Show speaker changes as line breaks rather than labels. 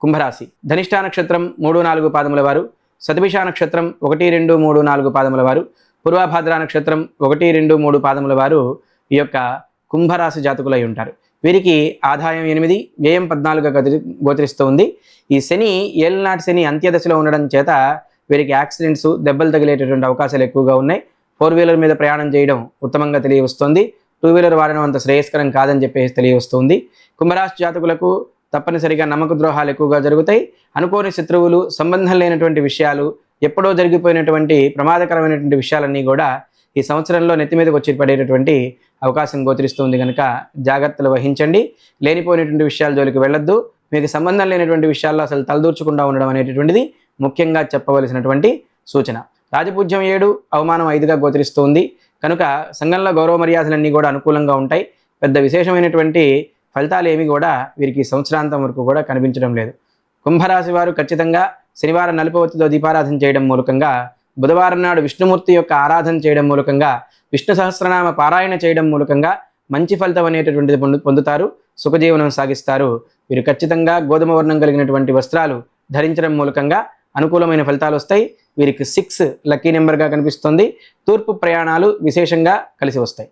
కుంభరాశి ధనిష్ఠా నక్షత్రం 3-4 పాదముల వారు, శతభిష నక్షత్రం 1-2-3-4 పాదముల వారు, పూర్వభాద్ర నక్షత్రం 1-2-3 పాదముల వారు ఈ యొక్క కుంభరాశి జాతకులై ఉంటారు. వీరికి ఆదాయం 8, వ్యయం 14గా గోచరిస్తూ ఉంది. ఈ శని ఏళ్ళనాటి శని అంత్యదశలో ఉండడం చేత వీరికి యాక్సిడెంట్స్, దెబ్బలు తగిలేటటువంటి అవకాశాలు ఎక్కువగా ఉన్నాయి. 4 వీలర్ మీద ప్రయాణం చేయడం ఉత్తమంగా తెలియవస్తుంది. 2 వీలర్ వాడడం అంత శ్రేయస్కరం కాదని చెప్పేసి తెలియవస్తుంది. కుంభరాశి జాతకులకు తప్పనిసరిగా నమ్మక ద్రోహాలు ఎక్కువగా జరుగుతాయి. అనుకోని శత్రువులు, సంబంధం లేనటువంటి విషయాలు, ఎప్పుడో జరిగిపోయినటువంటి ప్రమాదకరమైనటువంటి విషయాలన్నీ కూడా ఈ సంవత్సరంలో నెత్తి మీదకి వచ్చి పడేటటువంటి అవకాశం గోచరిస్తుంది. కనుక జాగ్రత్తలు వహించండి. లేనిపోయినటువంటి విషయాల జోలికి వెళ్ళొద్దు. మీకు సంబంధం లేనటువంటి విషయాల్లో అసలు తలదూర్చకుండా ఉండడం అనేటటువంటిది ముఖ్యంగా చెప్పవలసినటువంటి సూచన. రాజపూజ్యం 7, అవమానం 5గా గోచరిస్తుంది. కనుక సంఘంలో గౌరవ మర్యాదలన్నీ కూడా అనుకూలంగా ఉంటాయి. పెద్ద విశేషమైనటువంటి ఫలితాలు ఏమి కూడా వీరికి సంవత్సరాంతం వరకు కూడా కనిపించడం లేదు. కుంభరాశి వారు ఖచ్చితంగా శనివారం నలుపవతితో దీపారాధన చేయడం మూలకంగా, బుధవారం నాడు విష్ణుమూర్తి యొక్క ఆరాధన చేయడం మూలకంగా, విష్ణు సహస్రనామ పారాయణ చేయడం మూలకంగా మంచి ఫలితం అనేటటువంటిది పొందుతారు. సుఖజీవనం సాగిస్తారు. వీరు ఖచ్చితంగా గోధుమ వర్ణం కలిగినటువంటి వస్త్రాలు ధరించడం మూలకంగా అనుకూలమైన ఫలితాలు వస్తాయి. వీరికి 6 లక్కీ నెంబర్గా కనిపిస్తుంది. తూర్పు ప్రయాణాలు విశేషంగా కలిసి వస్తాయి.